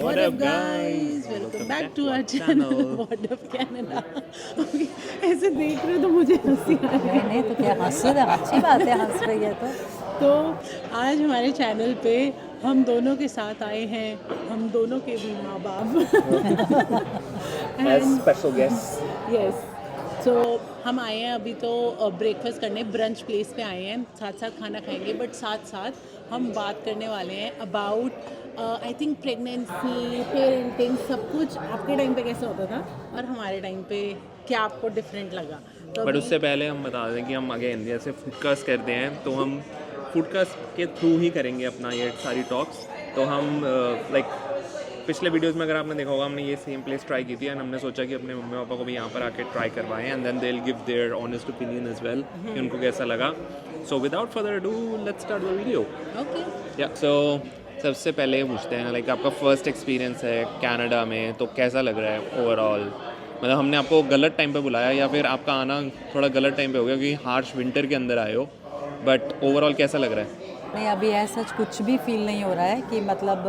What up, guys? Welcome back to our channel. What up, Canada? Okay, ऐसे देख रहे हो तो मुझे हंसी आ रही नहीं नहीं तो क्या हंसी तो अच्छी बात है, हंस रही है है। तो आज हमारे चैनल पे हम दोनों के साथ आए हैं, हम दोनों के भी माँ बाप As special guests. Yes so हम आए हैं अभी तो ब्रेकफास्ट करने ब्रंच प्लेस पे आए हैं, साथ साथ खाना खाएंगे, बट साथ साथ हम बात करने वाले हैं about I think pregnancy, parenting, सब कुछ आपके टाइम पे कैसे होता था और हमारे टाइम पे क्या आपको डिफरेंट लगा। तो बट उससे पहले हम बता दें कि हम अगेन जैसे फूडकास्ट करते हैं तो हम फूडकास्ट के थ्रू ही करेंगे अपना ये सारी टॉक्स। तो हम लाइक पिछले वीडियोस में अगर आपने देखा होगा हमने ये सेम प्लेस ट्राई की थी एंड हमने सोचा कि अपने मम्मी पापा को भी यहाँ पर आके ट्राई करवाएं and then they will give their honest opinion as well कि उनको कैसा लगा। So without further do let's start the video. Okay या सो सबसे पहले ये पूछते हैं लाइक आपका फर्स्ट एक्सपीरियंस है कनाडा में तो कैसा लग रहा है ओवरऑल। मतलब हमने आपको गलत टाइम पे बुलाया या फिर आपका आना थोड़ा गलत टाइम पे हो गया क्योंकि हार्श विंटर के अंदर आए हो, बट ओवरऑल कैसा लग रहा है? नहीं अभी ऐसा कुछ भी फील नहीं हो रहा है कि मतलब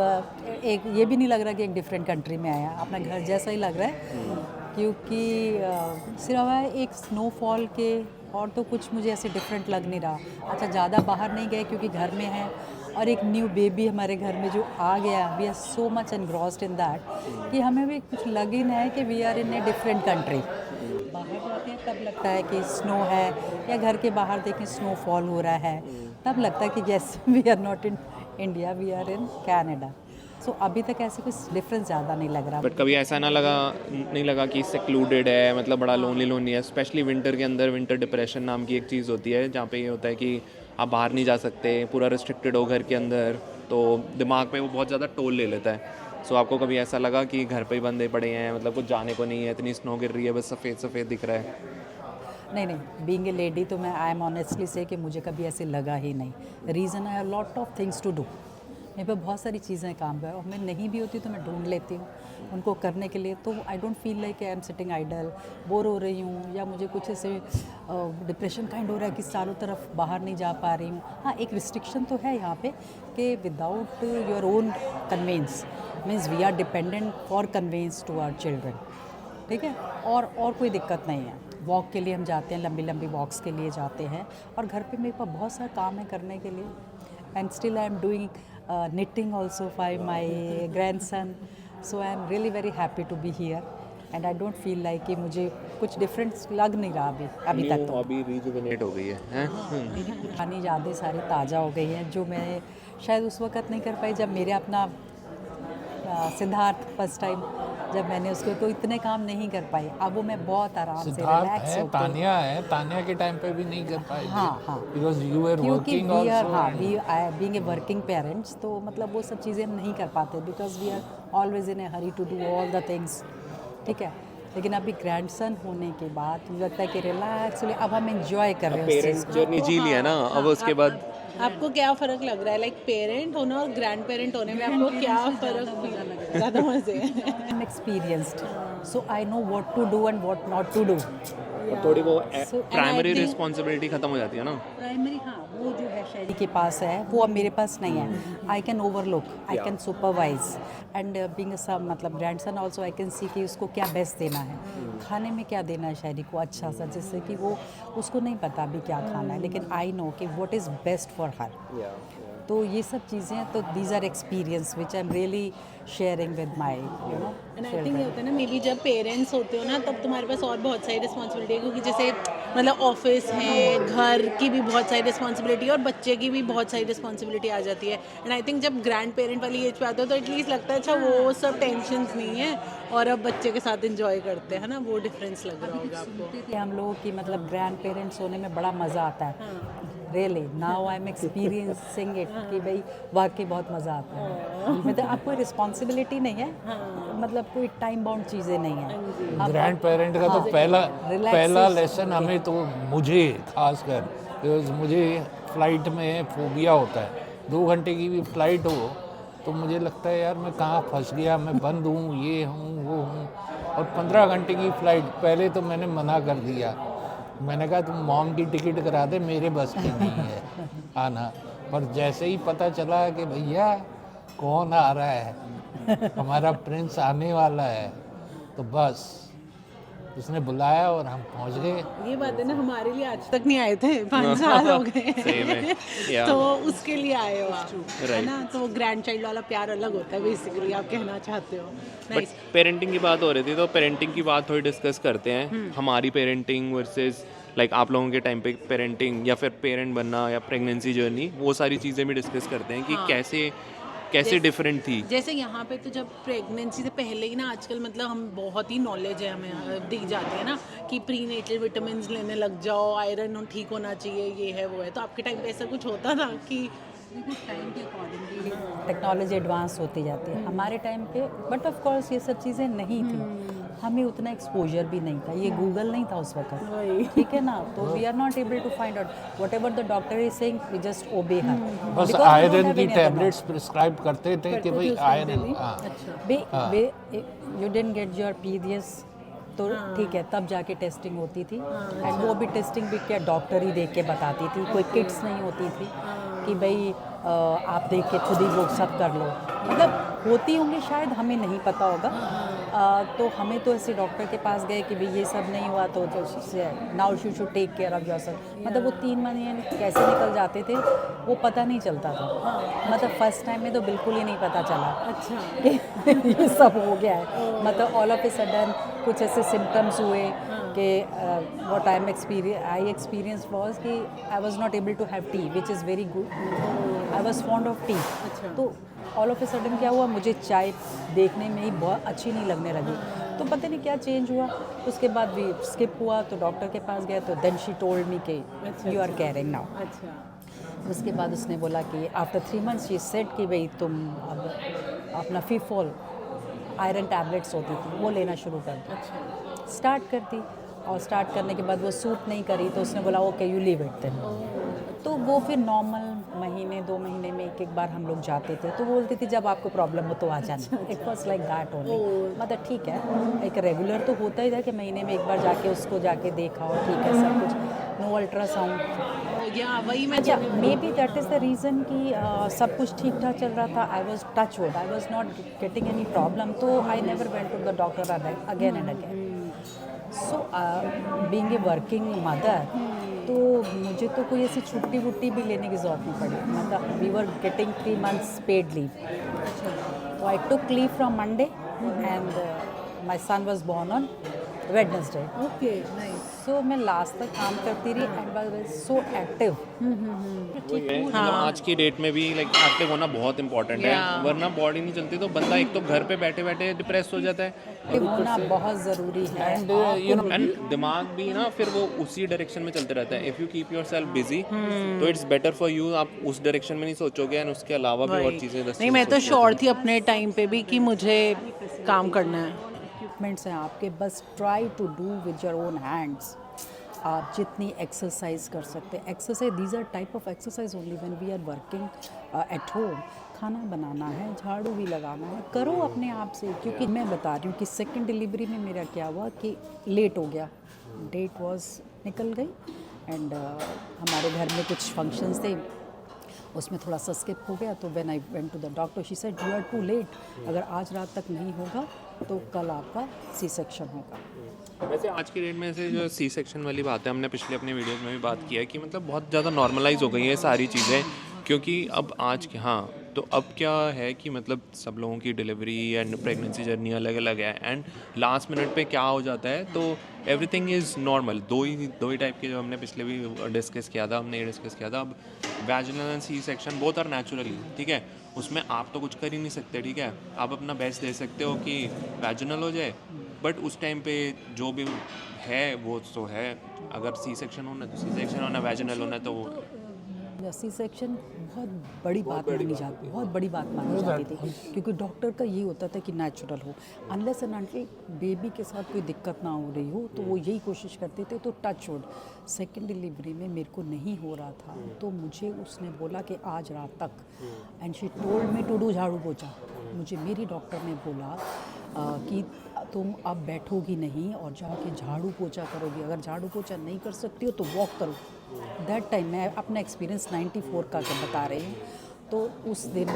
एक ये भी नहीं लग रहा कि एक डिफरेंट कंट्री में आया, अपना घर जैसा ही लग रहा है। क्योंकि सिर्फ एक स्नोफॉल के और तो कुछ मुझे ऐसे डिफरेंट लग नहीं रहा। अच्छा ज़्यादा बाहर नहीं गए क्योंकि घर में है और एक न्यू बेबी हमारे घर में जो आ गया, we are so much engrossed in that कि हमें भी कुछ लग ही नहीं है कि we are in a different country. बाहर जाते हैं तब लगता है कि स्नो है, या घर के बाहर देखें स्नोफॉल हो रहा है, तब लगता है कि yes we are not in India, we are in Canada. So अभी तक ऐसे कुछ डिफरेंस ज़्यादा नहीं लग रहा। बट कभी ऐसा नहीं लगा कि सेक्लूडेड है, मतलब बड़ा लोनली है, स्पेशली विंटर के अंदर विंटर डिप्रेशन नाम की एक चीज़ होती है जहाँ पे ये होता है कि आप बाहर नहीं जा सकते, पूरा रिस्ट्रिक्टेड हो घर के अंदर, तो दिमाग पे वो बहुत ज़्यादा टोल ले लेता है। सो आपको कभी ऐसा लगा कि घर पे ही बंदे पड़े हैं, मतलब कुछ जाने को नहीं है, इतनी स्नो गिर रही है, बस सफ़ेद सफ़ेद दिख रहा है? नहीं बीइंग ए लेडी तो मैं आई एम ऑनेस्टली से कि मुझे कभी ऐसे लगा ही नहीं। Reason I have lot of things to do, मेरे पे बहुत सारी चीज़ें काम कर और मैं नहीं भी होती तो मैं ढूंढ लेती हूँ उनको करने के लिए। तो I don't feel like I am sitting idle, bore हो रही हूँ या मुझे कुछ ऐसे डिप्रेशन काइंड हो रहा है कि चारों तरफ बाहर नहीं जा पा रही हूँ। हाँ एक रिस्ट्रिक्शन तो है यहाँ पे कि without your own conveyance means we are dependent for conveyance to our children, ठीक है। और कोई दिक्कत नहीं है। वॉक के लिए हम जाते हैं, लंबी लंबी वॉक्स के लिए जाते हैं और घर पे मेरे पास बहुत सारा काम है करने के लिए। And still I am doing knitting also for my grandson, so I am really very happy to be here and I don't feel like कि मुझे कुछ डिफरेंस लग नहीं रहा अभी तक। तो अभी रिजुविनेट हो गई है, हैं? पुरानी यादें सारी ताज़ा हो गई हैं जो मैं शायद उस वक्त नहीं कर पाई जब मेरे अपना सिद्धार्थ फर्स्ट टाइम जब मैंने उसको तो इतने काम नहीं कर पाई। अब वो मैं बहुत आराम से रिलैक्स है, तानिया है, तानिया के टाइम पे भी नहीं कर पाई। हाँ because you were working also. हाँ we I being a working parents, तो मतलब वो सब चीज़ें हम नहीं कर पाते because we are always in a hurry to do all the things, ठीक है। लेकिन अभी ग्रैंडसन होने के बाद मुझे लगता है कि रिलैक्स अब हम एंजॉय कर रहे हैं उस चीज़ पेरेंट्स जर्नी जी लिया ना, अब उसके बाद आपको क्या फ़र्क लग रहा है लाइक पेरेंट होना और ग्रैंड पेरेंट होने में आपको क्या फ़र्क फील लग रहा है? ज़्यादा मज़े हैं। I am experienced so I know what to do and what not to do. थोड़ी वो So, प्राइमरी रिस्पॉन्सिबिलिटी खत्म हो जाती है ना। प्राइमरी हाँ वो जो है शहरी के पास है वो अब मेरे पास नहीं है। I can overlook, I can supervise and being सब मतलब grandson also I can see कि उसको क्या बेस्ट देना है, खाने में क्या देना है शहरी को अच्छा सा, जिससे कि वो उसको नहीं पता अभी क्या खाना है लेकिन आई नो कि what is best for her. तो ये सब चीज़ें तो these are experience which I am really sharing with my you know. And I think ये होता है ना, मे बी जब पेरेंट्स होते हो ना तब तुम्हारे पास और बहुत सारी रिस्पॉन्सिबिलिटी है, क्योंकि जैसे मतलब ऑफिस है, घर की भी बहुत सारी रिस्पॉन्सिबिलिटी है और बच्चे की भी बहुत सारी रिस्पॉन्सिबिलिटी आ जाती है। एंड आई थिंक जब ग्रैंड पेरेंट वाली एज पे आते हो तो एटलीस्ट लगता है अच्छा वो सब टेंशन्स नहीं है और अब बच्चे के साथ इंजॉय करते हैं ना, वो डिफरेंस लग रहा होगा आपको। हम लोगों की मतलब ग्रैंड पेरेंट्स होने में बड़ा मज़ा आता है really. Now I am experiencing it कि भाई वाकई बहुत मज़ा आता है। मतलब आपको रिस्पॉन्सिबिलिटी नहीं है, मतलब कोई टाइम बाउंड चीज़ें नहीं है। ग्रैंड पेरेंट का तो पहला लेसन हमें तो मुझे खासकर बिकॉज मुझे फ़्लाइट में फोबिया होता है। 2 घंटे की भी फ़्लाइट हो तो मुझे लगता है यार मैं कहाँ फंस गया, मैं बंद हूँ, ये हूँ वो हूँ। और 15 घंटे की फ़्लाइट पहले तो मैंने मना कर दिया, मैंने कहा तुम मॉम की टिकट करा दे, मेरे बस की नहीं है आना। पर जैसे ही पता चला कि भैया कौन आ रहा है हमारा प्रिंस आने वाला है, तो बस उसने बुलाया और हम पहुंच गए। ये बात है ना, हमारे लिए आज तक नहीं आए थे, 5 साल हो गए सही में, या। तो उसके लिए आए हो आप, है Right. ना। तो ग्रैंड चाइल्ड वाला प्यार अलग होता है बेसिकली, आप कहना चाहते हो। But nice. पेरेंटिंग की बात हो रही थी, तो पेरेंटिंग की बात थोड़ी डिस्कस करते हैं। हमारी पेरेंटिंग वर्सेस लाइक आप लोगों के टाइम पे पेरेंटिंग, या फिर पेरेंट बनना, या प्रेगनेंसी जर्नी, वो सारी चीज़ें भी डिस्कस करते हैं कि कैसे डिफरेंट थी। जैसे यहाँ पे तो जब प्रेगनेंसी से पहले ही ना, आजकल मतलब हम बहुत ही नॉलेज है हमें दी जाती है ना, कि प्री नेटल विटामिन लेने लग जाओ, आयरन ठीक होना चाहिए, ये है वो है। तो आपके टाइम पे ऐसा कुछ होता था कि टाइम के अकॉर्डिंगली टेक्नोलॉजी एडवांस होती जाती है हमारे टाइम पे, बट ऑफ कोर्स ये सब चीज़ें नहीं थी, हमें उतना एक्सपोजर भी नहीं था, ये गूगल नहीं था उस वक्त, ठीक है ना। तो we are not able to find out whatever the doctor is saying, we just obey her. बस आयरन की टैबलेट्स प्रिस्क्राइब करते थे कि भाई iron, you didn't get your periods, तो ठीक है, तब जाके टेस्टिंग होती थी। एंड वो भी टेस्टिंग भी क्या डॉक्टर ही देख के बताती थी, कोई किट्स नहीं होती थी कि भाई आप देख के खुद ही वो सब कर लो, मतलब होती होंगी शायद, हमें नहीं पता होगा। तो हमें तो ऐसे डॉक्टर के पास गए कि भाई ये सब नहीं हुआ तो now you should take care of yourself, मतलब वो 3 महीने कैसे निकल जाते थे वो पता नहीं चलता था। मतलब फर्स्ट टाइम में तो बिल्कुल ही नहीं पता चला अच्छा ये सब हो गया है। मतलब ऑल ऑफ ए सडन कुछ ऐसे सिम्टम्स हुए कि व्हाट आई एक्सपीरियंस वाज कि I was not able to have tea which is very good, I was fond of tea. तो ऑल ऑफ ए सडन क्या हुआ, मुझे चाय देखने में ही बहुत अच्छी नहीं लगने लगी, तो पता नहीं क्या चेंज हुआ। उसके बाद भी स्किप हुआ, तो डॉक्टर के पास गए, तो देन शी टोल्ड मी कि यू आर कैरिंग नाउ। अच्छा। उसके बाद उसने बोला कि आफ्टर 3 months शी सेड कि भाई तुम अब अपना फीफॉल आयरन टैबलेट्स होती थी वो लेना शुरू कर दो। स्टार्ट कर दी, और स्टार्ट करने के बाद वो सूट नहीं करी, तो उसने बोला okay you leave it then. तो वो फिर नॉर्मल महीने 2 महीने में एक बार हम लोग जाते थे, तो बोलती थी जब आपको प्रॉब्लम हो तो आ जाना। It was like that only, मतलब ठीक है, एक रेगुलर तो होता ही था कि महीने में एक बार जाके उसको जाके देखा और ठीक है सब कुछ, नो अल्ट्रासाउंड। या वही मैं अच्छा, maybe that is the reason कि सब कुछ ठीक ठाक चल रहा था। I was touch wood, I was not getting any problem, तो I never went to the doctor again and again. So being a working mother, तो मुझे तो कोई ऐसी छुट्टी वुट्टी भी लेने की ज़रूरत नहीं पड़ी। मतलब we were getting 3 months paid leave, तो I took leave from Monday and my son was born on Wednesday. Okay nice. So मैं लास्ट तक काम करती रही एंड वाज सो एक्टिव। मतलब आज की डेट में भी लाइक एक्टिव होना बहुत इंपॉर्टेंट है, वरना बॉडी नहीं चलती तो बंदा एक तो घर पे बैठे बैठे डिप्रेस हो जाता है, एक्टिव होना बहुत ज़रूरी है। एंड दिमाग भी ना फिर वो उसी डायरेक्शन में चलते रहता है। If you keep your self busy तो इट्स बेटर फॉर यू, आप उस डायरेक्शन में नहीं सोचोगे, एंड उसके अलावा भी और चीज़ें नहीं, मैं तो श्योर थी अपने टाइम पे भी कि मुझे काम करना है। इक्विपमेंट्स हैं आपके, बस try to do with your own hands. आप जितनी एक्सरसाइज कर सकते हैं, exercise these are type of exercise only when we are working at home. खाना बनाना है, झाड़ू भी लगाना है, करो अपने आप से। क्योंकि मैं बता रही हूँ कि सेकंड डिलीवरी में मेरा क्या हुआ कि लेट हो गया, डेट वाज निकल गई एंड हमारे घर में कुछ फंक्शंस थे, उसमें थोड़ा सा स्किप हो गया। तो when I went to the doctor she said you are too late, अगर आज रात तक नहीं होगा तो कल आपका सी सेक्शन होगा। वैसे आज की डेट में से जो सी सेक्शन वाली बात है, हमने पिछले अपने वीडियोस में भी बात किया है कि मतलब बहुत ज़्यादा नॉर्मलाइज हो गई है सारी चीज़ें, क्योंकि अब आज के हाँ तो अब क्या है कि मतलब सब लोगों की डिलीवरी एंड प्रेगनेंसी जर्नी अलग अलग है, एंड लास्ट मिनट पे क्या हो जाता है तो एवरीथिंग इज़ नॉर्मल। दो ही टाइप के जो हमने पिछले भी डिस्कस किया था, हमने ये डिस्कस किया था। अब vaginal and C section both are naturally, ठीक है, उसमें आप तो कुछ कर ही नहीं सकते, ठीक है, आप अपना बेस्ट दे सकते हो कि वैजिनल हो जाए, बट उस टाइम पे जो भी है वो तो है। अगर सी सेक्शन होना तो सी सेक्शन होना, वैजिनल होना तो सी सेक्शन बहुत बड़ी बात मानी जाती, बहुत बड़ी बात मानी जाती थी, क्योंकि डॉक्टर का ये होता था कि नेचुरल हो, अनलेस एंड अनटिल बेबी के साथ कोई दिक्कत ना हो रही हो, तो वो यही कोशिश करते थे। तो टच वुड सेकेंड डिलीवरी में मेरे को नहीं हो रहा था, तो मुझे उसने बोला कि आज रात तक, and she told me to do झाड़ू पोछा। मुझे मेरी डॉक्टर ने बोला कि तुम अब बैठोगी नहीं और जाके झाड़ू पोछा करोगी, अगर झाड़ू पोछा नहीं कर सकती हो तो वॉक करो। दैट टाइम मैं अपना एक्सपीरियंस 94 का बता रही हूँ। तो उस दिन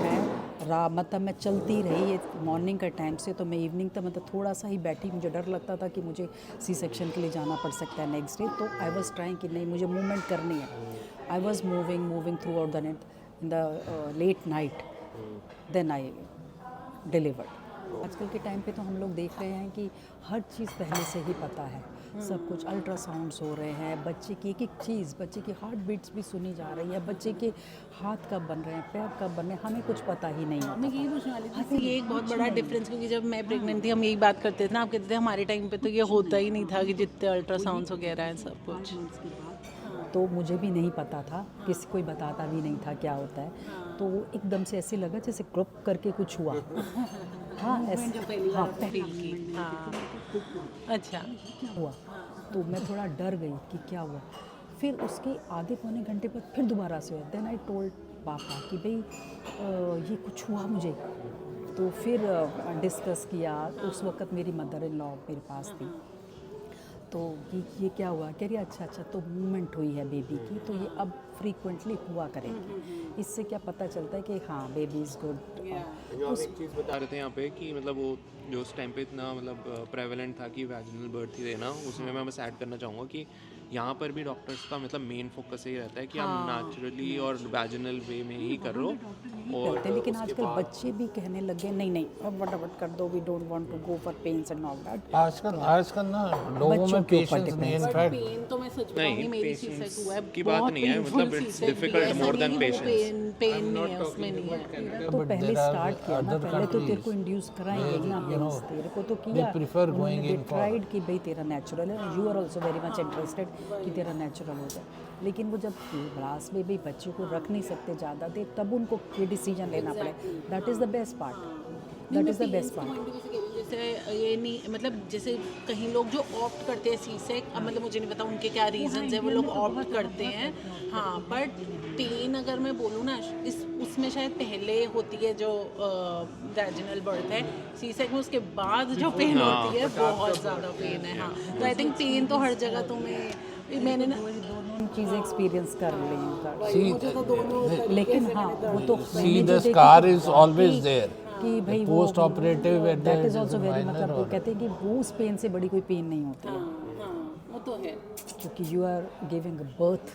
मतलब मैं चलती रही ये मॉर्निंग का टाइम से, तो मैं इवनिंग तक मतलब थोड़ा सा ही बैठी, मुझे डर लगता था कि मुझे सी सेक्शन के लिए जाना पड़ सकता है नेक्स्ट डे। तो आई वॉज ट्राइंग कि नहीं, मुझे मूवमेंट करनी है। I was moving throughout the night in the late night, then I delivered. आजकल के टाइम पे तो हम लोग देख रहे हैं कि हर चीज़ पहले से ही पता है, सब कुछ अल्ट्रासाउंड्स हो रहे हैं, बच्चे की एक एक चीज़, बच्चे की हार्ट बीट्स भी सुनी जा रही है, बच्चे के हाथ कब बन रहे हैं, पैर कब बन रहे हैं, हमें कुछ पता ही नहीं होता। मैं यही पूछने वाली थी, ये एक बहुत बड़ा डिफरेंस, क्योंकि जब मैं प्रेग्नेंट थी हम यही बात करते थे ना, आप कहते थे हमारे टाइम पे तो ये होता ही नहीं था कि जितने अल्ट्रासाउंड्स वगैरह हैं सब कुछ। तो मुझे भी नहीं पता था, किसी कोई बताता भी नहीं था क्या होता है। तो वो एकदम से ऐसे लगा जैसे ग्रुप करके कुछ हुआ। हाँ ऐसे हाँ फील की, हाँ अच्छा हुआ, तो मैं थोड़ा डर गई कि क्या हुआ। फिर उसके आधे पौने घंटे बाद फिर दोबारा से हुआ। देन आई टोल्ड पापा कि भाई ये कुछ हुआ मुझे। तो फिर डिस्कस किया। उस वक्त मेरी मदर इन लॉ मेरे पास थी, तो ये क्या हुआ, कह रही अच्छा तो मूवमेंट हुई है बेबी की, तो ये अब फ्रीक्वेंटली हुआ करेगी। इससे क्या पता चलता है कि हाँ बेबी इज़ गुड। आप एक चीज़ बता रहे थे यहाँ पे कि मतलब वो जो उस टाइम पे इतना मतलब प्रेवलेंट था कि वैजिनल बर्थ ही देना, उसमें मैं बस ऐड करना चाहूँगा कि यहाँ पर भी डॉक्टर्स का मतलब मेन फोकस यही रहता है कि आप नेचुरली और वैजिनल वे में ही कर लो। और करते, लेकिन आजकल बच्चे भी कहने लगे नहीं अब फटाफट कर दो, we don't want to go for pains and all that. आजकल ना लोगों में पेशेंस नहीं है। इनफैक्ट पेन तो मैं सच बताऊंगी, मेरी C-सेक हुआ है, की बात नहीं है, मतलब it's difficult more than patience. Pain नहीं है उसमें, नहीं है। तो पहले स्टार्ट किया ना, पहले तो तेरे को इंड्यूस कराएंगे ना पेन्स, तेरे को तो किया उन्होंने, ट्राइड कि भाई तेरा नेचुरल है, you are also very much interested कि तेरा नेचुरल हो जाए। लेकिन वो जब ग्लास में भी बच्चे को रख नहीं सकते ज़्यादा देर, तब उनको ये डिसीजन लेना पड़े। That is the best part, that is the best part. जैसे ये नहीं, मतलब जैसे कहीं लोग जो ऑप्ट करते हैं C-सेक, अब मतलब मुझे नहीं पता उनके क्या रीजंस है, वो लोग ऑप्ट करते हैं। हाँ बट पेन अगर मैं बोलूँ ना, इस उसमें शायद पहले होती है जो वैजिनल बर्थ है, C-सेक में उसके बाद जो पेन होती है बहुत ज़्यादा पेन है। हाँ तो आई थिंक पेन तो हर जगह मैंने ना दोनों चीज़ें एक्सपीरियंस कर ली हैं। See, लेकिन हाँ वो तो see the scar is always there. कि भाई post operative that is also very, मतलब वो कहते हैं कि वो उस पेन से बड़ी कोई पेन नहीं होती है, वो तो है। क्योंकि यू आर गिविंग बर्थ।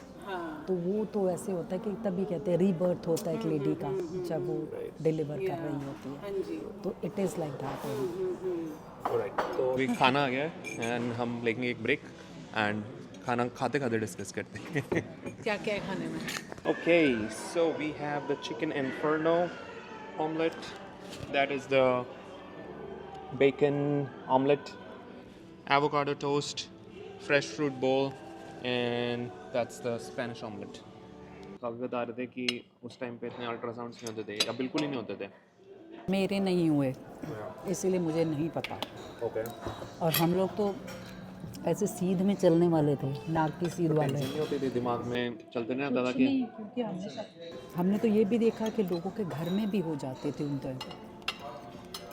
तो वो तो ऐसे होता है कि तभी कहते हैं रीबर्थ होता है एक लेडी का जब वो डिलीवर कर रही होती है, तो इट इज़ लाइक दैट। तो अभी खाना आ गया है एंड हम लेंगे एक ब्रेक एंड खाना खाते खाते डिस्कस करते हैं। क्या क्या है खाने में? Okay so we have the chicken inferno omelette, that is the bacon omelette, avocado toast, fresh fruit bowl and that's the Spanish omelette. तो अभी बता रहे थे कि उस टाइम पे इतने अल्ट्रासाउंड्स नहीं होते थे, या बिल्कुल ही नहीं होते थे। मेरे नहीं हुए इसीलिए मुझे नहीं पता। ओके और हम लोग तो ऐसे सीध में चलने वाले थे, नाक की सीध वाले। नहीं होती थी, दिमाग में चलते नहीं आता था कि क्योंकि हमने तो ये भी देखा कि लोगों के घर में भी हो जाते थे, उनका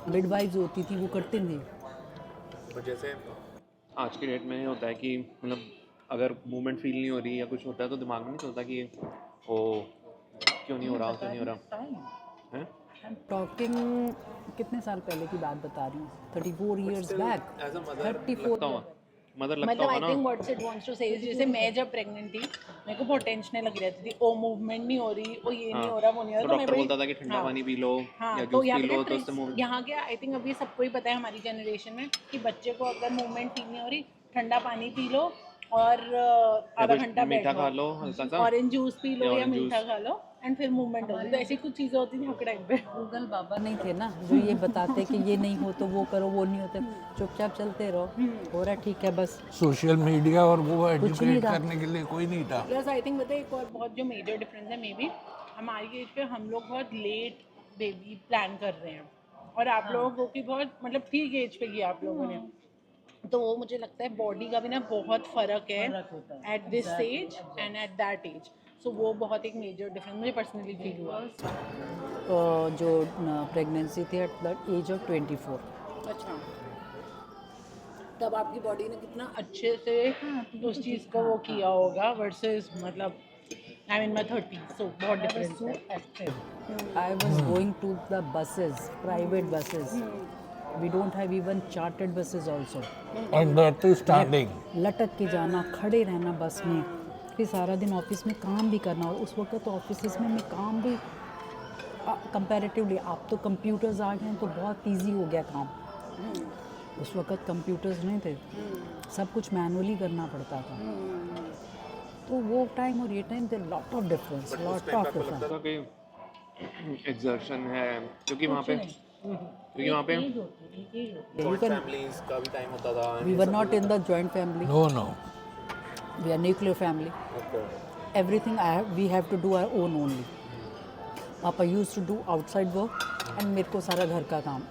मिडवाइफ्स होती थी वो करते थे। तो जैसे आज की डेट में ये होता है कि मतलब अगर मूवमेंट फील नहीं हो रही या कुछ होता है तो दिमाग में नहीं चलता कि ओ क्यों नहीं हो रहा, क्यों नहीं हो रहा है। टॉकिंग कितने साल पहले की बात बता रही हूँ, 34 years बैक, 34। मदर लगता मतलब होगा आई ना। Think what's it wants to say, जैसे मैं जब प्रेग्नेंट थी मेरे को बहुत टेंशन लगी रहती थी, ओ मूवमेंट नहीं हो रही, ओ ये नहीं हो रहा, वो नहीं हो तो रहा, डॉक्टर बोलता था कि ठंडा पानी पी लो हाँ या तो जूस यहाँ पी लो, पे तो उससे मूवमेंट। यहाँ के आई थिंक अभी सबको ही पता है हमारी जनरेशन में कि बच्चे को अगर मूवमेंट फील नहीं हो रही, ठंडा पानी पी लो और आधा घंटा मीठा बैठो, खा लो हल्का सा, ऑरेंज जूस पी लो या orange मीठा juice। खा लो एंड फिर मूवमेंट होगी। तो ऐसी कुछ चीज़ें होती थी हक टाइम पे। गूगल बाबा नहीं थे ना जो ये बताते कि ये नहीं हो तो वो करो, वो नहीं होता, चुपचाप चलते रहो, हो रहा ठीक है बस। सोशल मीडिया और वो नहीं एजुकेट था। करने के लिए कोई नहीं था। प्लस आई थिंक बताए एक और बहुत जो मेजर डिफरेंस है, मे बी हमारी एज पे हम लोग बहुत लेट बेबी प्लान कर रहे हैं और आप लोगों की बहुत मतलब ठीक एज पे किया आप लोगों ने, तो वो मुझे लगता है बॉडी का भी ना बहुत फ़र्क है at this age and at that age. So वो बहुत एक मेजर डिफरेंस मुझे पर्सनली फील हुआ। जो प्रेगनेंसी थी एट द एज ऑफ 24। अच्छा, तब आपकी बॉडी ने कितना अच्छे से उस चीज़ को वो किया होगा वर्सेस मतलब आई मीन माई 30, सो बहुत डिफरेंस है. I was going to the buses, private buses. We don't have even chartered buses also. And that is standing. लटक के जाना, खड़े रहना बस में, फिर सारा दिन ऑफिस में काम भी करना. और उस वक्त तो ऑफिस में मैं काम भी कंपैरेटिवली, आप तो कंप्यूटर्स आ गए हैं तो बहुत इजी हो गया काम. उस वक्त कंप्यूटर्स नहीं थे, सब कुछ मैनुअली करना पड़ता था. तो वो टाइम और ये time they lot of difference, lot of difference. Exertion है क्योंकि वहाँ पे फैमिलीज का भी टाइम होता था. We were not in the joint family. No, no. We are nuclear family. Everything we have to do our own only. पापा used to do outside work and मेरे को सारा घर का काम.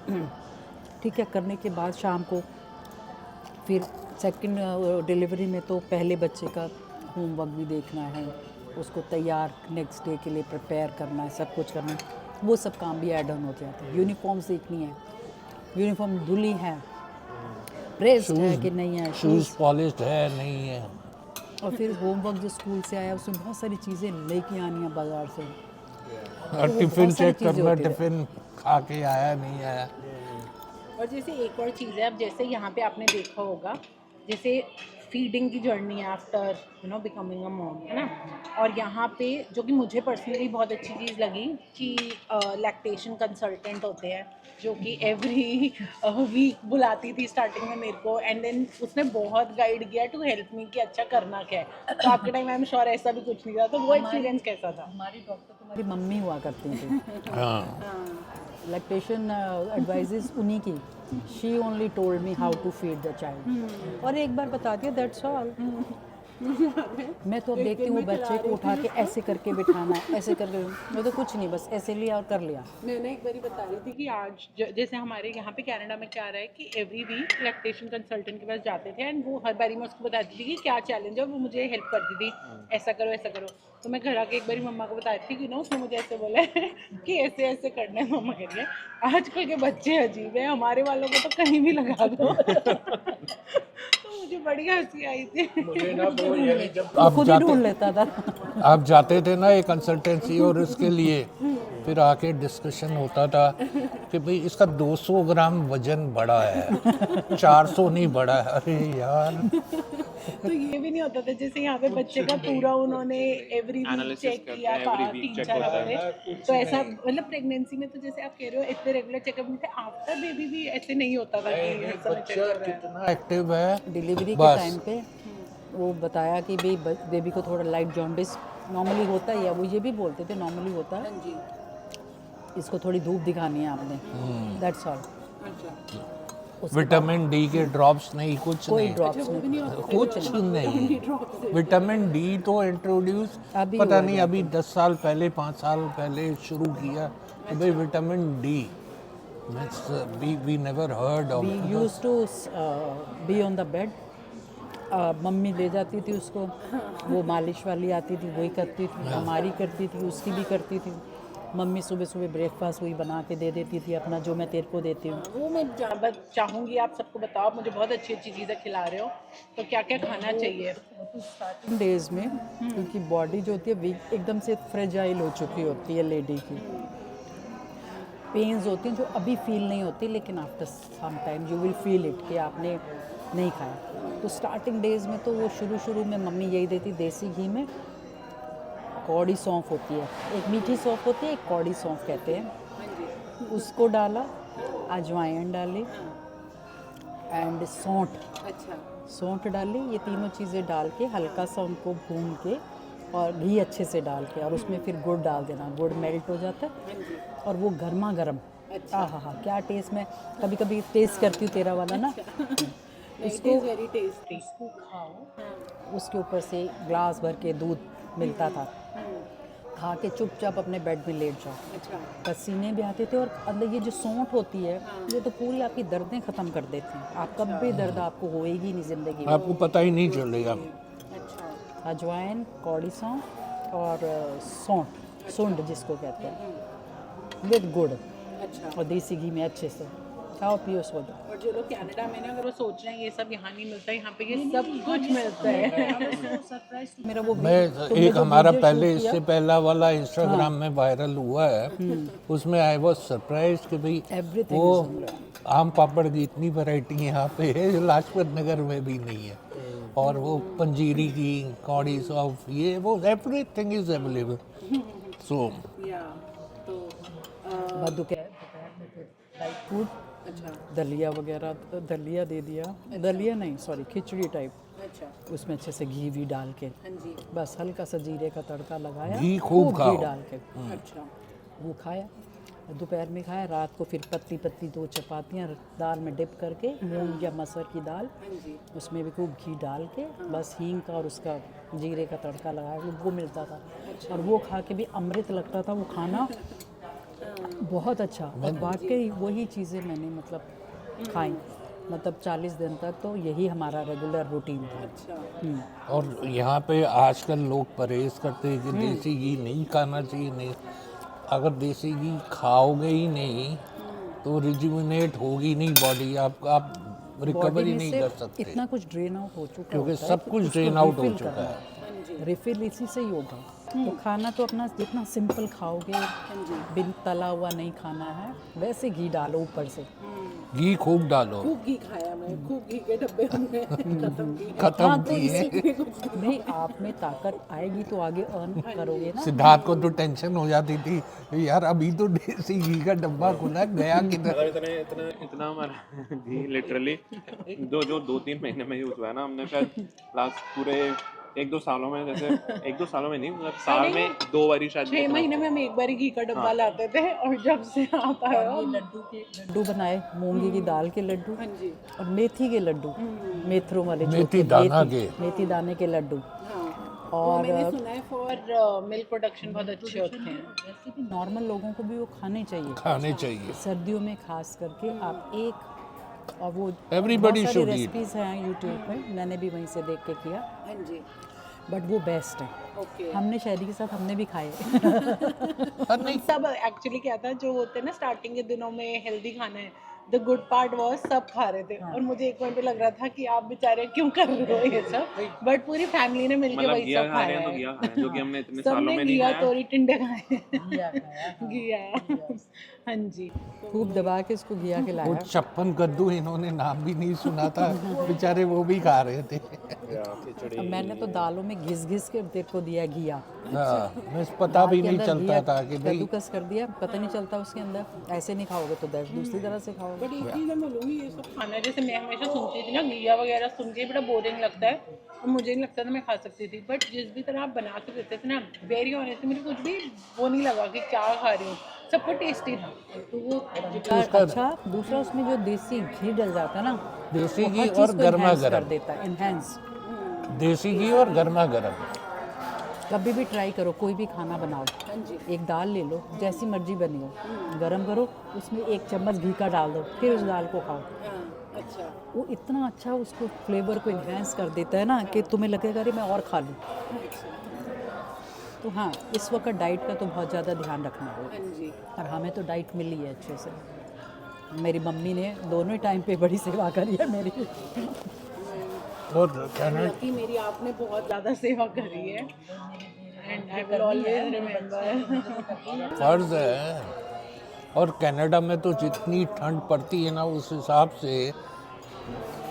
ठीक है, करने के बाद शाम को फिर सेकंड डिलीवरी में तो पहले बच्चे का होमवर्क भी देखना है, उसको तैयार नेक्स्ट डे के लिए प्रिपेयर करना है, सब कुछ करना है. वो सब काम भी ऐड ऑन हो जाता है. यूनिफॉर्म सीखनी है, यूनिफॉर्म धुली है, प्रेस्ड है कि नहीं है, शूज़ पॉलिश्ड है नहीं है. और फिर होमवर्क जो स्कूल से आया उसमें बहुत सारी चीज़ें लेके आनी है बाज़ार से. और वो टिफिन बहुत सारी चेक चीज़ें करना, होती है. टिफिन खा के आया नहीं आया. और जैसे एक और चीज़ है, अब जैसे यहाँ पे आपने देखा होगा, जैसे फीडिंग की journey after becoming a mom, है ना. और यहाँ पे जो कि मुझे पर्सनली बहुत अच्छी चीज़ लगी कि लैक्टेशन कंसल्टेंट होते हैं जो कि एवरी वीक बुलाती थी स्टार्टिंग में मेरे को, एंड देन उसने बहुत गाइड किया टू हेल्प मी कि अच्छा करना क्या है. तो आपके टाइम आई एम श्योर ऐसा भी कुछ नहीं था, तो वो एक्सपीरियंस कैसा था? हमारी डॉक्टर तुम्हारी मम्मी हुआ करती थी. हाँ. लैक्टेशन एडवाइजेस उन्हीं की. She only told me how to feed the child, और एक बार बता दिया, दैट्स ऑल. मैं तो अब देखती हूँ बच्चे को उठा के ऐसे करके बिठाना है, ऐसे करके. मैं तो कुछ नहीं, बस ऐसे लिया और कर लिया. मैंने एक बारी बता रही थी कि आज जैसे हमारे यहाँ पे कनाडा में क्या रहा है कि एवरी वीक लैक्टेशन कंसल्टेंट के पास जाते थे, एंड वो हर बारी मैं उसको बताती थी कि क्या चैलेंज है, वो मुझे हेल्प करती थी, ऐसा करो ऐसा करो. तो मैं घर आके एक बारी मम्मा को बताती थी कि ना उसने मुझे ऐसे बोला है कि ऐसे ऐसे करना है. मम्मा कह रही है आजकल के बच्चे अजीब है, हमारे वालों को तो कहीं भी लगा दो. तो मुझे बड़ी हंसी आई थी. वो खुद ही ढूंढ लेता था. आप जाते थे ना ये कंसल्टेंसी और इसके लिए, फिर आके डिस्कशन होता था कि भाई इसका 200 ग्राम वजन बढ़ा है, 400 नहीं बढ़ा है. अरे यार. तो ये भी नहीं होता था जैसे यहाँ पे बच्चे का पूरा उन्होंने एवरी वीक Analysis चेक करते किया हैं, every week 3-4 check होता है. हफ्ते. तो ऐसा मतलब प्रेगनेंसी में तो जैसे आप कह रहे हो इतने रेगुलर चेकअप नहीं थे, आफ्टर बेबी भी ऐसे नहीं होता था कि हर समय चेक कर रहे हैं. कितना एक्टिव है. डिलीवरी के बस. टाइम पे वो बताया कि भाई बेबी को थोड़ा लाइट जॉन्डिस नॉर्मली होता ही है. वो ये भी बोलते थे नॉर्मली होता है, इसको थोड़ी धूप दिखानी है आपने, दैट्स ऑल. विटामिन डी के ड्रॉप्स नहीं, कुछ कोई नहीं, ड्रॉप्स नहीं. कुछ नहीं. विटामिन डी तो इंट्रोड्यूस अभी पता हुआ नहीं अभी 10 साल पहले 5 साल पहले शुरू किया. तो भाई vitamin D we never heard of. We used to be on the bed. Mummy ले जाती थी उसको, वो मालिश वाली आती थी वही करती थी, हमारी करती थी, उसकी भी करती थी. मम्मी सुबह सुबह ब्रेकफास्ट वही बना के दे देती थी अपना, जो मैं तेरे को देती हूँ. वो मैं चाहूँगी आप सबको बताओ, आप मुझे बहुत अच्छी अच्छी चीज़ें खिला रहे हो, तो क्या क्या खाना चाहिए? स्टार्टिंग डेज में क्योंकि बॉडी जो होती है वीक एकदम से फ्रेजाइल हो चुकी होती है लेडी की. पेन्स होती हैं जो अभी फील नहीं होती, लेकिन after some time you will feel it कि आपने नहीं खाया. तो स्टार्टिंग डेज में तो वो शुरू में मम्मी यही देती, देसी घी में कौड़ी सौंफ होती है, एक मीठी सौंफ होती है, एक कौड़ी सौंफ कहते हैं, उसको डाला, अजवाइन डाली एंड सौंठ. अच्छा. सौंठ डाली, ये तीनों चीज़ें डाल के हल्का सा उनको भून के और घी अच्छे से डाल के, और उसमें फिर गुड़ डाल देना. गुड़ मेल्ट हो जाता है और वो गर्मा गर्म. अच्छा. हाँ, क्या टेस्ट. मैं कभी कभी टेस्ट करती हूँ तेरा वाला ना. इसको वेरी टेस्टी. इसको खाओ, उसके ऊपर से ग्लास भर के दूध मिलता था, खा के चुपचाप अपने बेड में लेट जाओ. अच्छा. पसीने भी आते थे, और अंदर ये जो सौंठ होती है ये तो पूरी आपकी दर्दें ख़त्म कर देती हैं. आप कब भी दर्द आपको होएगी नहीं ज़िंदगी में. आपको पता ही नहीं चलेगा. अच्छा. अजवाइन, कौड़ी सौंठ और सौंठ, सूंड जिसको कहते हैं, विद गुड़ अच्छा. और देसी घी में अच्छे से. खाओ पियो सो जाओ। और जो लोग कनाडा में ना, अगर वो सोच रहे हैं ये सब यहाँ नहीं मिलता, यहाँ पे ये सब कुछ मिलता है। मेरा वो मैं तुमने एक जो हमारा वीडियो पहले शूट किया, इससे पहला वाला इंस्टाग्राम में वायरल हुआ है, उसमें आई वाज सरप्राइज कि भाई Everything वो is आम पापड़ की इतनी वैरायटी यहाँ पे है जो लाजपत नगर में भी नहीं है, और वो पंजीरी की, कौड़ी सॉफ, ये वो एवरीथिंग इज अवेलेबल। सो मधु के लाइट फूड, अच्छा दलिया वगैरह, दलिया दे दिया, दलिया नहीं सॉरी खिचड़ी टाइप, अच्छा, उसमें अच्छे से घी भी डाल के, हाँ जी, बस हल्का सा जीरे का तड़का लगाया, घी खूब घी खाओ। डाल के, अच्छा, वो खाया। दोपहर में खाया, रात को फिर पतली पतली 2 चपातियाँ दाल में डिप करके, मूंग या मसर की दाल, हाँ जी, उसमें भी खूब घी डाल के, बस हींग का और उसका जीरे का तड़का लगाया, वो मिलता था। और वो खा के भी अमृत लगता था वो खाना, बहुत अच्छा। और वाकई वही चीज़ें मैंने मतलब खाई, मतलब 40 दिन तक तो यही हमारा रेगुलर रूटीन था। अच्छा, और यहाँ पे आजकल लोग परहेज करते हैं कि देसी घी नहीं खाना चाहिए, नहीं, अगर देसी घी खाओगे ही नहीं तो रिजुविनेट होगी नहीं बॉडी, आप बॉडी रिकवरी में नहीं से कर सकते, इतना कुछ ड्रेन आउट हो चुका क्योंकि होता है सब कि कुछ उसको ड्रेन आउट हो refill चुका करना है। रिफिल इसी से ही होगा। तो खाना तो अपना जितना सिंपल खाओगे, बिन तला हुआ नहीं खाना है, वैसे घी डालो ऊपर से। घी खूब डालो, खूब घी खाया मैं, खूब घी के डब्बे हमने खत्म किए। खत्म हाँ, तो किए। नहीं, आप में ताकत आएगी तो आगे अर्न करोगे ना। सिद्धार्थ को तो टेंशन हो जाती थी यार, अभी तो देसी घी का डब्बा खुला, गया किधर। इतना हमारा घी लिटरली जो 2-3 महीने में यूज़ हुआ है ना, हमने शायद लास्ट पूरे 1-2 सालों में, जैसे 1-2 सालों में नहीं, मतलब साल में 2 बारी शायद 6 महीने में हम एक बार ही घी का डब्बा लाते थे, और जब से आप आए हो, लड्डू बनाए, मूंगी की दाल के लड्डू, हाँ जी, और मेथी के लड्डू, मेथरों वाले जो मेथी होते हैं, दाना के। मेथी दाने के लड्डू। हाँ, और मैंने सुना है फॉर मिल्क प्रोडक्शन बहुत अच्छे होते हैं। वैसे भी नॉर्मल लोगों को भी वो खाने चाहिए, खाने चाहिए। सर्दियों में खास करके आप एक, और वो Everybody बहुत सारी should eat. रेसिपीज हैं यूट्यूब पे, मैंने भी वहीं से देख के किया, हाँ जी, बट वो बेस्ट है। ओके। हमने शहरी के साथ हमने भी खाए। नहीं, सब एक्चुअली क्या था, जो होते हैं ना स्टार्टिंग के दिनों में हेल्दी खाना है, द गुड पार्ट वॉज सब खा रहे थे, और मुझे एक पॉइंट पे लग रहा था कि आप बेचारे क्यों कर रहे हो ये सब, बट पूरी फैमिली ने मिलके मतलब वही घिया सब खा रहे खाया हैं तो है। घिया खाया है, जो कि हमने इतने सालों सबने में नहीं घिया खाया। तोरी टिंडे खाए घिया, हाँ जी, खूब दबा के उसको घिया के वो लाया। 56 कद्दू इन्होंने नाम भी नहीं सुना था, बेचारे वो भी खा रहे थे। अब मैंने तो दालों में घिस घिस के तेरे को दिया घिया, हाँ, मैं पता दाल भी के नहीं अंदर चलता घिया था कि भाई कद्दूकस कर दिया, पता नहीं चलता उसके अंदर। ऐसे नहीं खाओगे तो दूसरी तरह से खाओगे। बट एक चीज़ मैं बोलूँगी, ये सब खाना जैसे मैं हमेशा सुनती थी ना, घिया वगैरह सुन के बड़ा बोरिंग लगता है, और मुझे नहीं लगता था मैं खा सकती थी, बट जिस भी तरह आप बना के देते थे ना, वेरी ऑनेस्टली मुझे कुछ भी वो नहीं लगा कि क्या खा रही हूँ, सबको टेस्टी था। तो वो अच्छा, दूसरा उसमें जो देसी घी डल जाता है ना, देसी वो घी हर और चीज़ को गर्मा enhance कर गर्म, देता है, एनहेंस। देसी घी और गर्मा गर्म। कभी भी ट्राई करो, कोई भी खाना बनाओ, एक दाल ले लो, जैसी मर्जी बनी हो, गरम करो, उसमें 1 चम्मच घी का डाल दो, फिर उस दाल को खाओ। अच्छा, वो इतना अच्छा उसको फ्लेवर को इन्हेंस कर देता है ना कि तुम्हें लगेगा अरे मैं और खा लूँ। तो हाँ, इस वक्त डाइट का तो बहुत ज़्यादा ध्यान रखना होगा, हाँ जी, और हमें तो डाइट मिली है अच्छे से। मेरी मम्मी ने दोनों ही टाइम पे बड़ी सेवा करी है मेरी। और कनाडा कि मेरी आपने बहुत ज़्यादा सेवा करी है, and I will always remember. फर्ज है। और कनाडा में तो जितनी ठंड पड़ती है ना, उस हिसाब से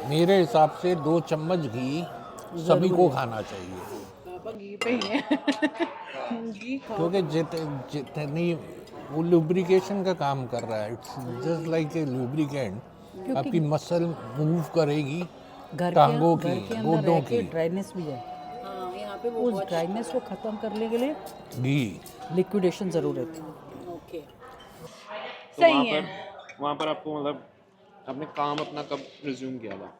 मेरे हिसाब से 2 चम्मच घी सभी को खाना चाहिए, पापा घी पे ही है। घी खाओ। क्योंकि जितनी वो लुब्रिकेशन का काम कर रहा है, it's just like a lubricant, आपकी मसल मूव करेगी, टांगों की, गोडों की। ड्राइनेस भी है, हाँ, यहाँ पे वो उस ड्राइनेस को ख़त्म करने के लिए घी लिक्विडेशन ज़रूर है। ओके, तो सही है। वहाँ पर आपको मतलब आपने काम अपना कब रिज्यूम किया था?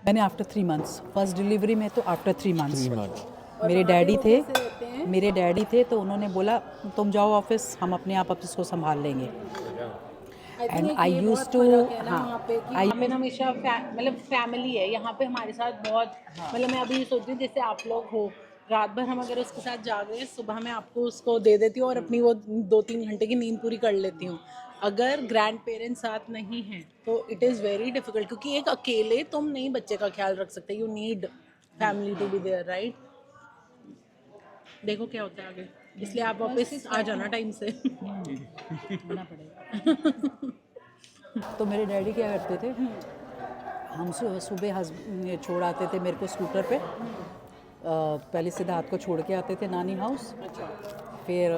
मैंने आफ्टर 3 मंथ्स, फर्स्ट डिलीवरी में तो आफ्टर 3 मंथ्स। 3 मंथ। मेरे डैडी थे तो उन्होंने बोला तुम जाओ ऑफिस, हम अपने आप ऑफिस को संभाल लेंगे। एंड आई यूज टू, वहाँ पे कि हमें हमेशा मतलब फैमिली है यहाँ पे हमारे साथ बहुत, मतलब मैं अभी सोच रही हूँ जैसे आप लोग हो, रात भर हम अगर उसके साथ जाग रहे हैं, सुबह मैं आपको उसको दे देती हूँ और अपनी वो 2-3 घंटे की नींद पूरी कर लेती हूँ। अगर ग्रैंड पेरेंट्स साथ नहीं हैं तो इट इज़ वेरी डिफिकल्ट, क्योंकि एक अकेले तुम नहीं बच्चे का ख्याल रख सकते, you need family to be there, right? देखो क्या होता है आगे, इसलिए आप वापस आ जाना टाइम से। आना पड़ेगा। तो मेरे डैडी क्या करते थे, हम सुबह छोड़ आते थे मेरे को स्कूटर पे। पहले सिद्धार्थ को छोड़ के आते थे नानी हाउस, फिर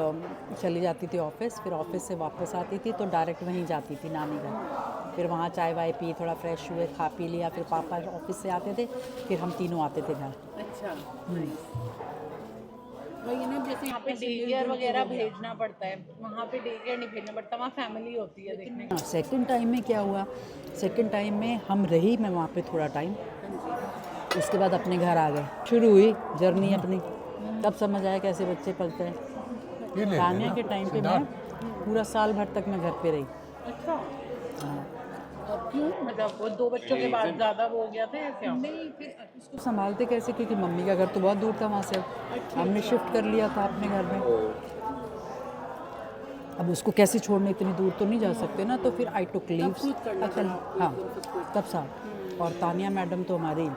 चली जाती थी ऑफिस, फिर ऑफिस से वापस आती थी तो डायरेक्ट वहीं जाती थी नानी घर। फिर वहाँ चाय वाय पी, थोड़ा फ्रेश हुए, खा पी लिया, फिर पापा ऑफिस से आते थे, फिर हम तीनों आते थे घर। अच्छा, वही ना, जैसे यहाँ पे डे केयर वगैरह भेजना पड़ता है, वहाँ पे डे केयर नहीं भेजना पड़ता, वहाँ फैमिली होती है देखने की। सेकंड टाइम में क्या हुआ, सेकंड टाइम में हम रही मैं वहाँ पे थोड़ा टाइम, उसके बाद अपने घर आ गए। शुरू हुई जर्नी अपनी, तब समझ आया कैसे बच्चे पलते हैं। तानिया के टाइम पे मैं पूरा साल भर तक मैं घर पे रही। अच्छा, क्यों? मतलब वो 2 बच्चों के बाद ज़्यादा वो हो गया था या क्या? नहीं, फिर उसको संभालते कैसे, क्योंकि मम्मी का घर तो बहुत दूर था वहाँ से, हमने शिफ्ट कर लिया था अपने घर में। अब उसको कैसे छोड़ने, इतनी दूर तो नहीं जा सकते ना, तो फिर आई टुक लीव्स। अच्छा, हाँ, तब साथ। और तानिया मैडम तो हमारी,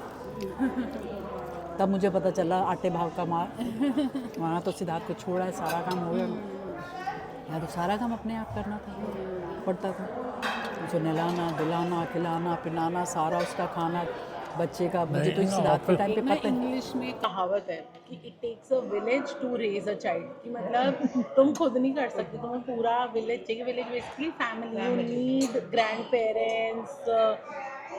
तब मुझे पता चला आटे भाव का मार। वहाँ तो सिद्धार्थ को छोड़ा है, सारा काम हो गया यार, तो सारा काम अपने आप करना पड़ता था। उसे नहलाना, धुलाना, खिलाना, पिलाना, सारा उसका खाना, बच्चे का। मुझे तो सिद्धार्थ के टाइम पे पता है। इंग्लिश में कहावत है कि it takes a village to raise a child, कि मतलब तुम खुद नहीं कर सकते, तुम्हें पूरा विलेज चाहिए। Village basically family, you need grandparents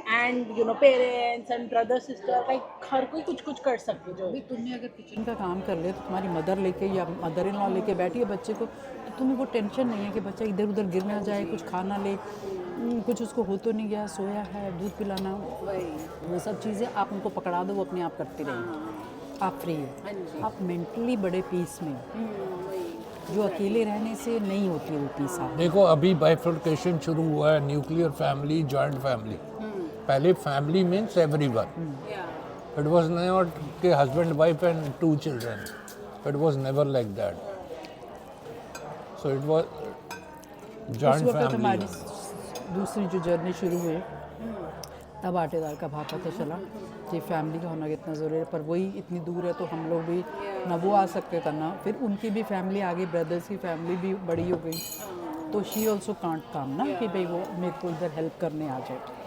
and you know parents and brother sister, like हर कोई कुछ कुछ कर सकते जो। अभी तुमने अगर किचन का काम कर लिया तो तुम्हारी मदर लेके या मदर इन लॉ लेके बैठी है बच्चे को, तो तुम्हें वो टेंशन नहीं है कि बच्चा इधर उधर गिर ना जाए, कुछ खाना ले, कुछ उसको हो तो नहीं गया, सोया है, दूध पिलाना, वो सब चीज़ें आप उनको पकड़ा दो, वो अपने आप करती रहेंगी। आप फ्री हो, आप मेंटली बड़े पीस में हो, जो अकेले रहने से नहीं होती है वो पीस। आप देखो अभी बाइफर्केशन शुरू हुआ है, न्यूक्लियर फैमिली, जॉइंट फैमिली। पहले family means everyone, it was not कि husband wife and 2 children, it was never like that. So it was उस जॉइंट वक्त हमारी फैमिली। दूसरी जो जर्नी शुरू हुई, तब आटेदार का भाव पता चला कि फैमिली का होना कितना ज़रूरी है। पर वही इतनी दूर है तो हम लोग भी ना वो आ सकते थे ना, फिर उनकी भी फैमिली आगे, ब्रदर्स की फैमिली भी बड़ी हो गई, तो शी ऑल्सो कांट काम ना कि भाई वो मेरे को इधर हेल्प करने आ जाए।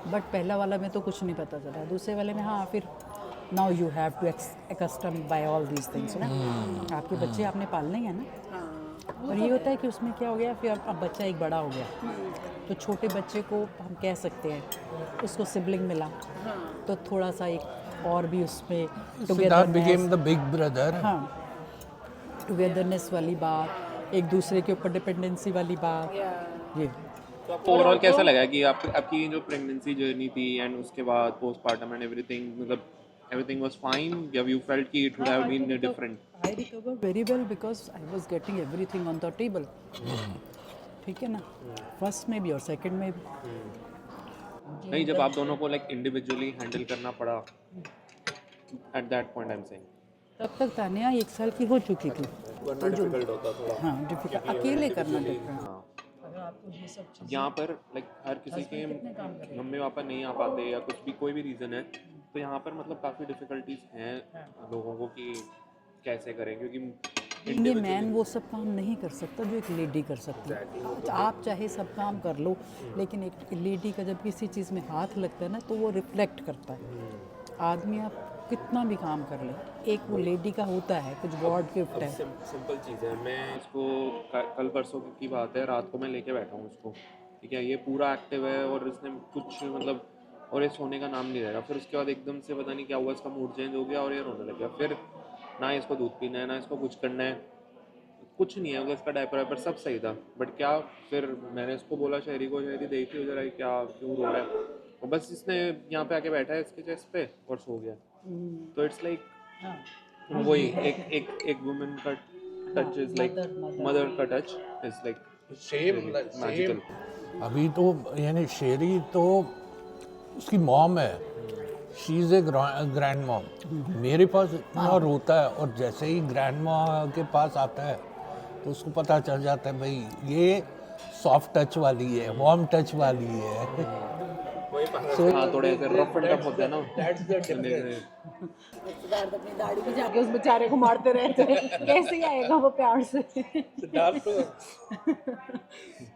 बट पहला वाला में तो कुछ नहीं पता चला, दूसरे वाले में हाँ, फिर now you have to accustom by all these things ना। आपके बच्चे आपने पालने हैं ना, और ये होता है कि उसमें क्या हो गया, फिर अब बच्चा एक बड़ा हो गया, तो छोटे बच्चे को हम कह सकते हैं उसको सिबलिंग मिला, तो थोड़ा सा एक और भी उसमें Siddharth became the big brother. हाँ, टुगेदरनेस वाली बात, एक दूसरे के ऊपर डिपेंडेंसी वाली बात, ये। तो आपको ओवरऑल कैसा लगा कि आपकी जो प्रेगनेंसी जर्नी थी एंड उसके बाद पोस्टमार्टम एंड एवरीथिंग, मतलब everything was fine, या you felt कि it would have been different? I recovered very well because I was getting everything on the table. ठीक है ना, फर्स्ट में भी और सेकंड में भी। नहीं, जब आप दोनों को लाइक इंडिविजुअली हैंडल करना पड़ा at that point I'm saying, तब तक तानिया 1 साल की हो चुकी थी, वरना डिफिकल्ट होता थोड़ा। हाँ डिफिकल्ट, अकेले करना डिफरेंट। हाँ, अगर आपको ये सब चीज़ यहाँ पर लाइक हर किसी के मम्मी पापा नहीं आ पाते या कुछ भी कोई भी रीज़न है, तो यहाँ पर मतलब काफ़ी डिफ़िकल्टीज हैं लोगों को कि कैसे करें, क्योंकि इंडियन मैन वो सब काम नहीं कर सकता जो एक लेडी कर सकती है। अच्छा, आप चाहे सब काम कर लो, लेकिन एक लेडी का जब किसी चीज़ में हाथ लगता है ना, तो वो रिफ्लेक्ट करता है। आदमी आप कितना भी काम कर ले, एक वो लेडी का होता है, कुछ गॉड गिफ्ट है। सिंपल चीज़ है। मैं इसको कल परसों की बात है, रात को मैं लेके बैठा हूँ इसको, ठीक है, ये पूरा एक्टिव है और इसने कुछ मतलब, और ये सोने का नाम नहीं ले रहा। फिर उसके बाद एकदम से पता नहीं क्या हुआ, इसका मूड चेंज हो गया और ये रोने लग गया। फिर ना इसको दूध पीना है, ना इसको कुछ करना है, कुछ नहीं है, मतलब इसका डायपर वाइपर सब सही था। बट क्या, फिर मैंने इसको बोला शहरी को, शहरी देखी हो जरा क्या क्यों रो रहा है, और बस इसने यहाँ पे आके बैठा है इसके चेस्ट पे और सो गया। तो इट्स लाइक वही एक वुमेन का टच इज लाइक, मदर का touch is like same magical. अभी तो यानी शेरी तो उसकी मॉम है, she is a grand mom. मेरे पास इतना रोता है, और जैसे ही ग्रैंड मॉम के पास आता है तो उसको पता चल जाता है भाई ये सॉफ्ट टच वाली है, वार्म टच वाली है। हाँ, थोड़े ऐसे रफ एंड टफ होते हैं ना, दैट्स द सिद्धार्थ अपनी दाढ़ी में जाके उस बेचारे को मारते रहते हैं, कैसे ही आएगा वो प्यार से।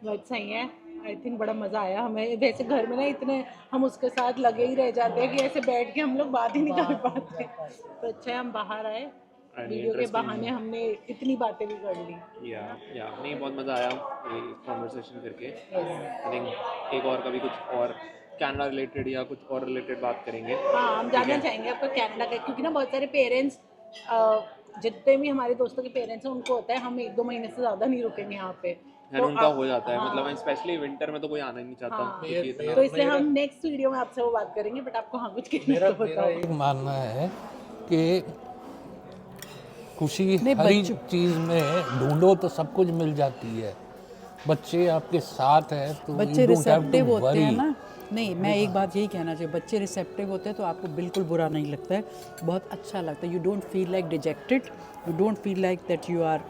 बट सही है, आई थिंक बड़ा मज़ा आया हमें। वैसे घर में ना इतने हम उसके साथ लगे ही रह जाते हैं कि ऐसे बैठ के हम लोग बात ही नहीं कर पाते। तो अच्छा है हम बाहर आए, वीडियो के बहाने हमने इतनी बातें भी कर ली। या नहीं, बहुत मज़ा आया ये कॉन्वर्सेशन करके। आई थिंक एक और कभी कुछ और कनाडा रिलेटेड या कुछ और रिलेटेड बात करेंगे। हाँ, हम जानना चाहेंगे आपका कनाडा का, क्योंकि ना बहुत सारे पेरेंट्स, जितने भी हमारे दोस्तों के पेरेंट्स हैं उनको होता है हम 1-2 महीने से ज़्यादा नहीं रुकेंगे यहाँ पे, है तो उनका आप- हो जाता है, हाँ, मतलब स्पेशली विंटर में तो कोई आना ही नहीं चाहता, हाँ। क्योंकि इतना तो इसलिए हम नेक्स्ट वीडियो में आपसे वो बात करेंगे। बट आपको हाँ कुछ कहना तो बताओ। एक मानना है कि खुशी नहीं, हर चीज़ में ढूंढो तो सब कुछ मिल जाती है। बच्चे आपके साथ है तो बच्चे you don't have to receptive होते हैं worry। ना। नहीं, मैं एक बात यही कहना चाहिए, बच्चे रिसेप्टिव होते हैं तो आपको बिल्कुल बुरा नहीं लगता है, बहुत अच्छा लगता है। You don't feel like dejected, you don't feel like that you are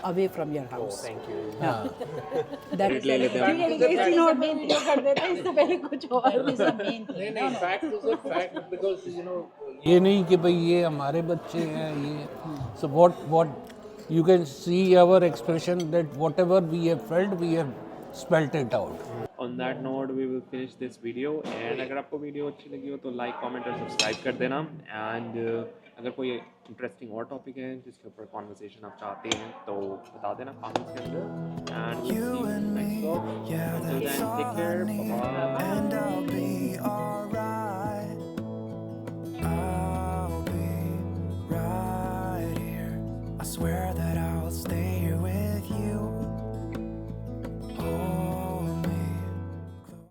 away from your house. Thank you. That ले लेते हैं। ठीक है, इसी नोट में वीडियो कर देते हैं, इससे पहले कुछ और। नहीं fact is a fact because you know ये नहीं कि भाई ये हमारे बच्चे हैं ये। So what you can see our expression that whatever we have felt we have spelt it out. On that note, we will finish this video. And अगर आपको वीडियो अच्छी लगी हो तो लाइक, कमेंट और सब्सक्राइब कर देना। एंड अगर कोई इंटरेस्टिंग और टॉपिक है जिसके ऊपर कॉन्वर्सेशन आप चाहते हैं तो बता देना कमेंट्स के अंदर। And we'll see you in the next vlog. Until then, take care. Bye bye. And I'll be